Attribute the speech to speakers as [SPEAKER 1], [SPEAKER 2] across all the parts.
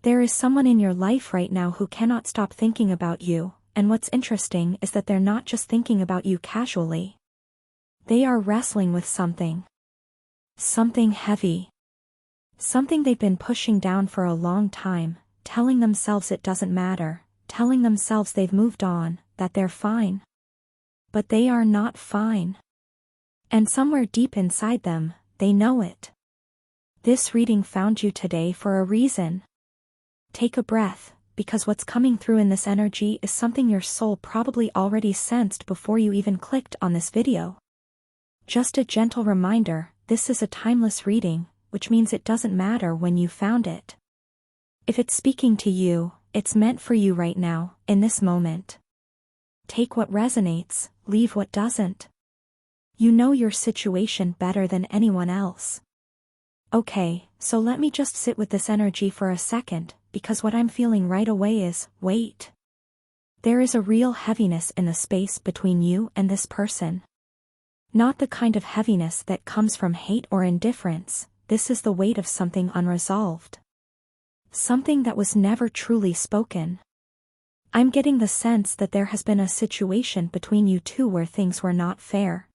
[SPEAKER 1] There is someone in your life right now who cannot stop thinking about you, and what's interesting is that they're not just thinking about you casually. They are wrestling with something. Something heavy. Something they've been pushing down for a long time, telling themselves it doesn't matter, telling themselves they've moved on, that they're fine. But they are not fine. And somewhere deep inside them, they know it. This reading found you today for a reason. Take a breath, because what's coming through in this energy is something your soul probably already sensed before you even clicked on this video. Just a gentle reminder, this is a timeless reading, which means it doesn't matter when you found it. If it's speaking to you, it's meant for you right now, in this moment. Take what resonates, leave what doesn't. You know your situation better than anyone else. Okay, so let me just sit with this energy for a second, because what I'm feeling right away is, wait. There is a real heaviness in the space between you and this person. Not the kind of heaviness that comes from hate or indifference, this is the weight of something unresolved. Something that was never truly spoken. I'm getting the sense that there has been a situation between you two where things were not fair.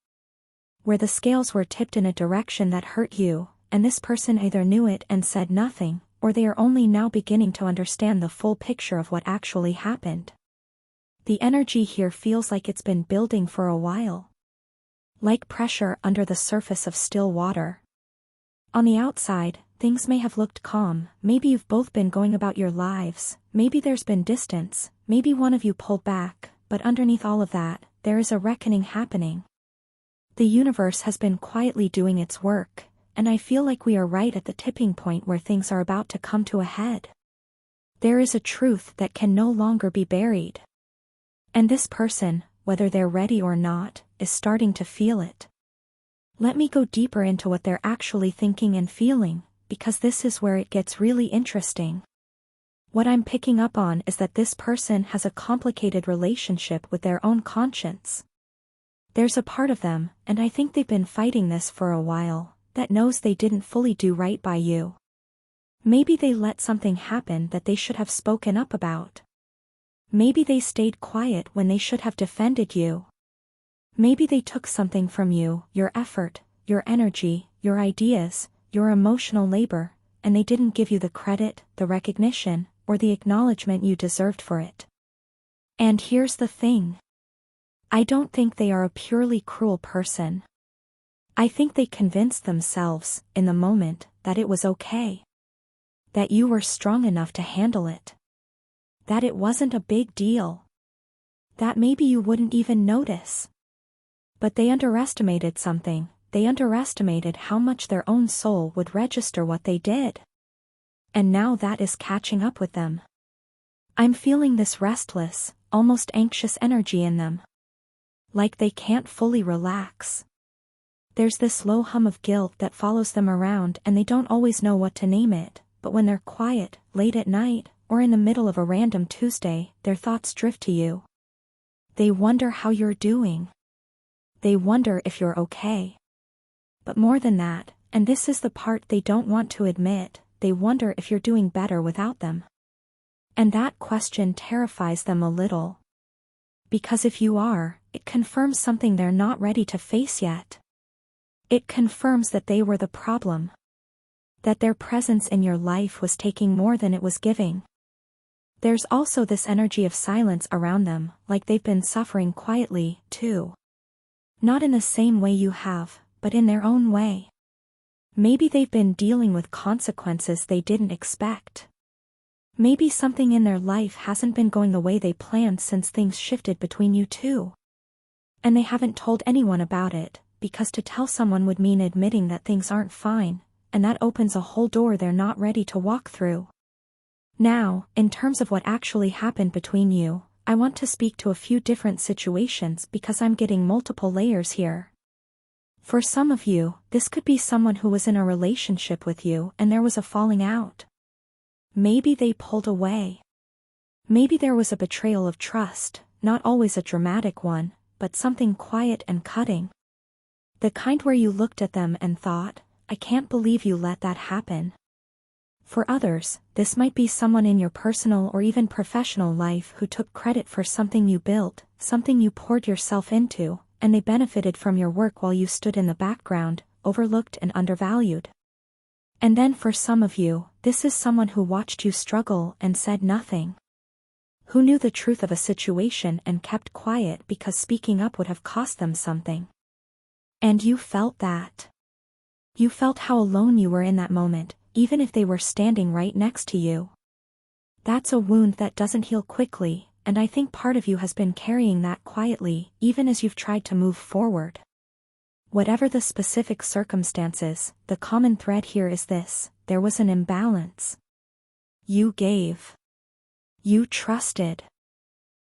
[SPEAKER 1] Where the scales were tipped in a direction that hurt you, and this person either knew it and said nothing, or they are only now beginning to understand the full picture of what actually happened. The energy here feels like it's been building for a while. Like pressure under the surface of still water. On the outside, things may have looked calm, maybe you've both been going about your lives, maybe there's been distance, maybe one of you pulled back, but underneath all of that, there is a reckoning happening. The universe has been quietly doing its work, and I feel like we are right at the tipping point where things are about to come to a head. There is a truth that can no longer be buried. And this person, whether they're ready or not, is starting to feel it. Let me go deeper into what they're actually thinking and feeling, because this is where it gets really interesting. What I'm picking up on is that this person has a complicated relationship with their own conscience. There's a part of them, and I think they've been fighting this for a while, that knows they didn't fully do right by you. Maybe they let something happen that they should have spoken up about. Maybe they stayed quiet when they should have defended you. Maybe they took something from you, your effort, your energy, your ideas, your emotional labor, and they didn't give you the credit, the recognition, or the acknowledgement you deserved for it. And here's the thing. I don't think they are a purely cruel person. I think they convinced themselves, in the moment, that it was okay. That you were strong enough to handle it. That it wasn't a big deal. That maybe you wouldn't even notice. But they underestimated something, they underestimated how much their own soul would register what they did. And now that is catching up with them. I'm feeling this restless, almost anxious energy in them. Like they can't fully relax. There's this low hum of guilt that follows them around and they don't always know what to name it, but when they're quiet, late at night, or in the middle of a random Tuesday, their thoughts drift to you. They wonder how you're doing. They wonder if you're okay. But more than that, and this is the part they don't want to admit, they wonder if you're doing better without them. And that question terrifies them a little. Because if you are, it confirms something they're not ready to face yet. It confirms that they were the problem. That their presence in your life was taking more than it was giving. There's also this energy of silence around them, like they've been suffering quietly, too. Not in the same way you have, but in their own way. Maybe they've been dealing with consequences they didn't expect. Maybe something in their life hasn't been going the way they planned since things shifted between you two. And they haven't told anyone about it, because to tell someone would mean admitting that things aren't fine, and that opens a whole door they're not ready to walk through. Now, in terms of what actually happened between you, I want to speak to a few different situations because I'm getting multiple layers here. For some of you, this could be someone who was in a relationship with you and there was a falling out. Maybe they pulled away. Maybe there was a betrayal of trust, not always a dramatic one, but something quiet and cutting. The kind where you looked at them and thought, I can't believe you let that happen. For others, this might be someone in your personal or even professional life who took credit for something you built, something you poured yourself into, and they benefited from your work while you stood in the background, overlooked and undervalued. And then for some of you, this is someone who watched you struggle and said nothing. Who knew the truth of a situation and kept quiet because speaking up would have cost them something. And you felt that. You felt how alone you were in that moment, even if they were standing right next to you. That's a wound that doesn't heal quickly, and I think part of you has been carrying that quietly, even as you've tried to move forward. Whatever the specific circumstances, the common thread here is this: there was an imbalance. You gave. You trusted.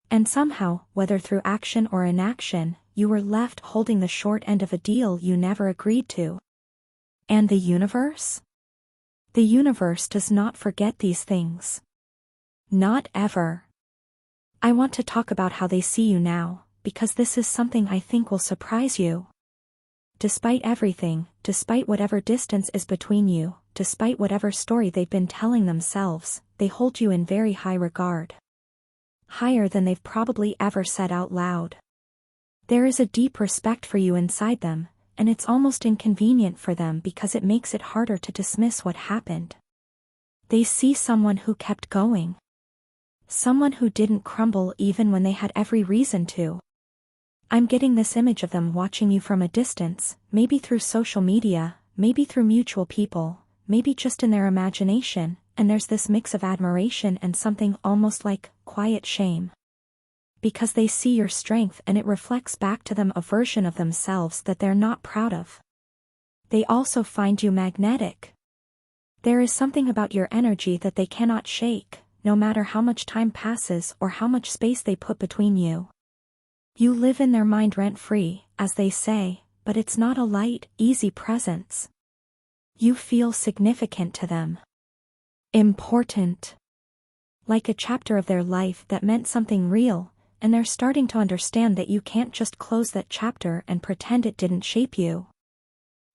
[SPEAKER 1] And somehow, whether through action or inaction, you were left holding the short end of a deal you never agreed to. And the universe? The universe does not forget these things. Not ever. I want to talk about how they see you now, because this is something I think will surprise you. Despite everything, despite whatever distance is between you, despite whatever story they've been telling themselves, they hold you in very high regard. Higher than they've probably ever said out loud. There is a deep respect for you inside them, and it's almost inconvenient for them because it makes it harder to dismiss what happened. They see someone who kept going. Someone who didn't crumble even when they had every reason to. I'm getting this image of them watching you from a distance, maybe through social media, maybe through mutual people, maybe just in their imagination, and there's this mix of admiration and something almost like quiet shame. Because they see your strength and it reflects back to them a version of themselves that they're not proud of. They also find you magnetic. There is something about your energy that they cannot shake, no matter how much time passes or how much space they put between you. You live in their mind rent-free, as they say, but it's not a light, easy presence. You feel significant to them. Important. Like a chapter of their life that meant something real, and they're starting to understand that you can't just close that chapter and pretend it didn't shape you.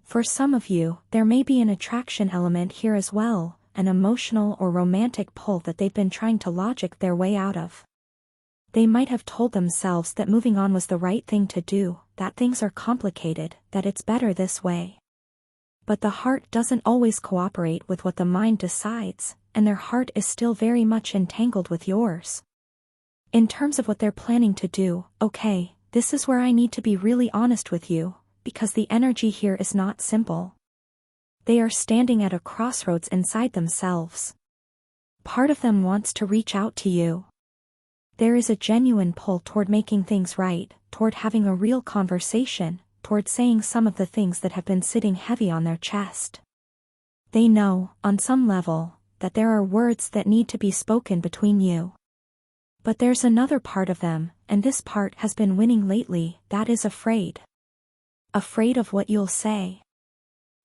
[SPEAKER 1] For some of you, there may be an attraction element here as well, an emotional or romantic pull that they've been trying to logic their way out of. They might have told themselves that moving on was the right thing to do, that things are complicated, that it's better this way. But the heart doesn't always cooperate with what the mind decides, and their heart is still very much entangled with yours. In terms of what they're planning to do, okay, this is where I need to be really honest with you, because the energy here is not simple. They are standing at a crossroads inside themselves. Part of them wants to reach out to you. There is a genuine pull toward making things right, toward having a real conversation, toward saying some of the things that have been sitting heavy on their chest. They know, on some level, that there are words that need to be spoken between you. But there's another part of them, and this part has been winning lately, that is afraid. Afraid of what you'll say.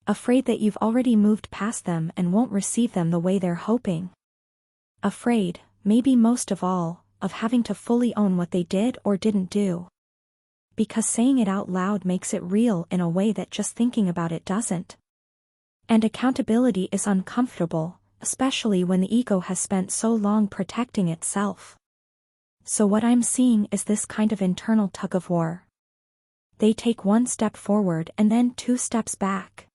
[SPEAKER 1] Afraid that you've already moved past them and won't receive them the way they're hoping. Afraid, maybe most of all, of having to fully own what they did or didn't do. Because saying it out loud makes it real in a way that just thinking about it doesn't. And accountability is uncomfortable, especially when the ego has spent so long protecting itself. So what I'm seeing is this kind of internal tug-of-war. They take one step forward and then 2 steps back.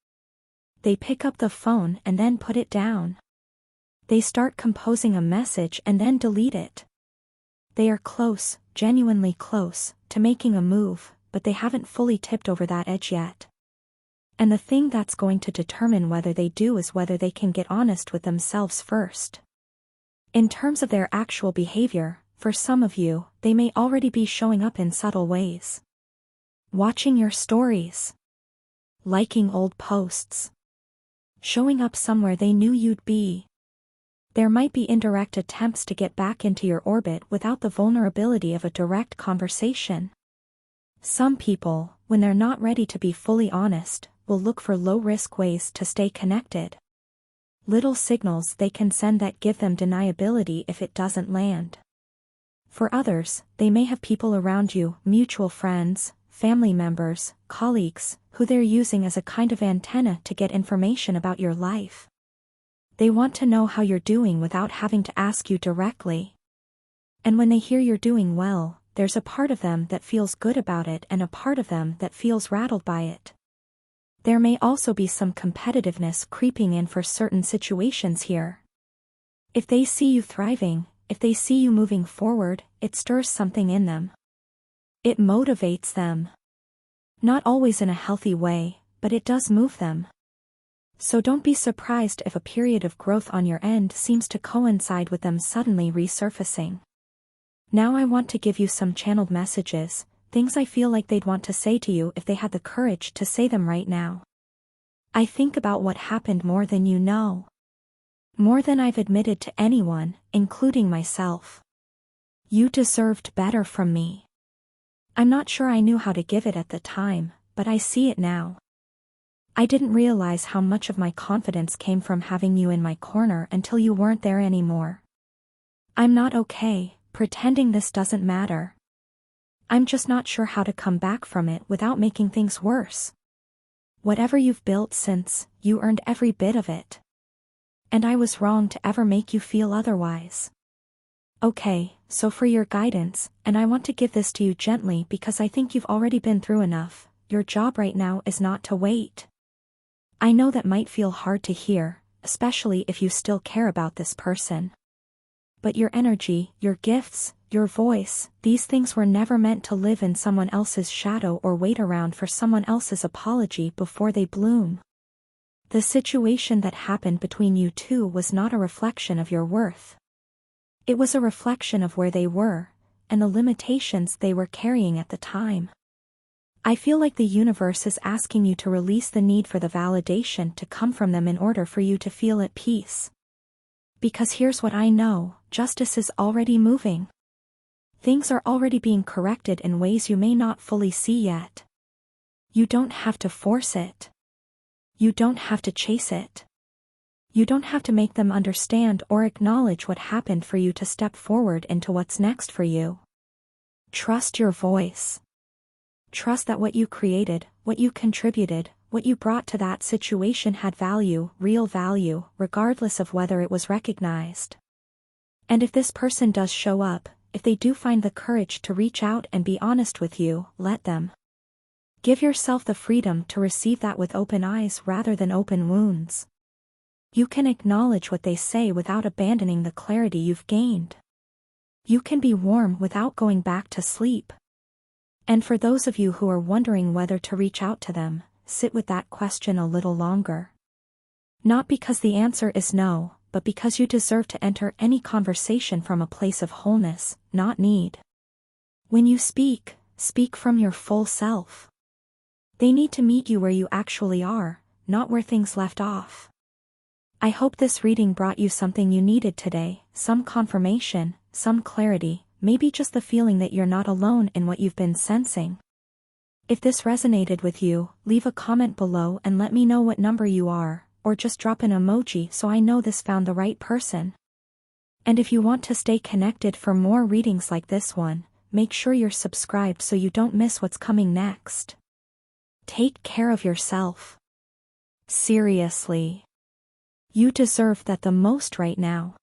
[SPEAKER 1] They pick up the phone and then put it down. They start composing a message and then delete it. They are close, genuinely close, to making a move, but they haven't fully tipped over that edge yet. And the thing that's going to determine whether they do is whether they can get honest with themselves first. In terms of their actual behavior, for some of you, they may already be showing up in subtle ways. Watching your stories. Liking old posts. Showing up somewhere they knew you'd be. There might be indirect attempts to get back into your orbit without the vulnerability of a direct conversation. Some people, when they're not ready to be fully honest, will look for low-risk ways to stay connected. Little signals they can send that give them deniability if it doesn't land. For others, they may have people around you, mutual friends, family members, colleagues, who they're using as a kind of antenna to get information about your life. They want to know how you're doing without having to ask you directly. And when they hear you're doing well, there's a part of them that feels good about it and a part of them that feels rattled by it. There may also be some competitiveness creeping in for certain situations here. If they see you thriving, if they see you moving forward, it stirs something in them. It motivates them. Not always in a healthy way, but it does move them. So don't be surprised if a period of growth on your end seems to coincide with them suddenly resurfacing. Now I want to give you some channeled messages, things I feel like they'd want to say to you if they had the courage to say them right now. I think about what happened more than you know. More than I've admitted to anyone, including myself. You deserved better from me. I'm not sure I knew how to give it at the time, but I see it now. I didn't realize how much of my confidence came from having you in my corner until you weren't there anymore. I'm not okay, pretending this doesn't matter. I'm just not sure how to come back from it without making things worse. Whatever you've built since, you earned every bit of it. And I was wrong to ever make you feel otherwise. Okay, so for your guidance, and I want to give this to you gently because I think you've already been through enough, your job right now is not to wait. I know that might feel hard to hear, especially if you still care about this person. But your energy, your gifts, your voice, these things were never meant to live in someone else's shadow or wait around for someone else's apology before they bloom. The situation that happened between you two was not a reflection of your worth. It was a reflection of where they were, and the limitations they were carrying at the time. I feel like the universe is asking you to release the need for the validation to come from them in order for you to feel at peace. Because here's what I know, justice is already moving. Things are already being corrected in ways you may not fully see yet. You don't have to force it. You don't have to chase it. You don't have to make them understand or acknowledge what happened for you to step forward into what's next for you. Trust your voice. Trust that what you created, what you contributed, what you brought to that situation had value, real value, regardless of whether it was recognized. And if this person does show up, if they do find the courage to reach out and be honest with you, let them. Give yourself the freedom to receive that with open eyes rather than open wounds. You can acknowledge what they say without abandoning the clarity you've gained. You can be warm without going back to sleep. And for those of you who are wondering whether to reach out to them, sit with that question a little longer. Not because the answer is no, but because you deserve to enter any conversation from a place of wholeness, not need. When you speak, speak from your full self. They need to meet you where you actually are, not where things left off. I hope this reading brought you something you needed today, some confirmation, some clarity, maybe just the feeling that you're not alone in what you've been sensing. If this resonated with you, leave a comment below and let me know what number you are, or just drop an emoji so I know this found the right person. And if you want to stay connected for more readings like this one, make sure you're subscribed so you don't miss what's coming next. Take care of yourself. Seriously. You deserve that the most right now.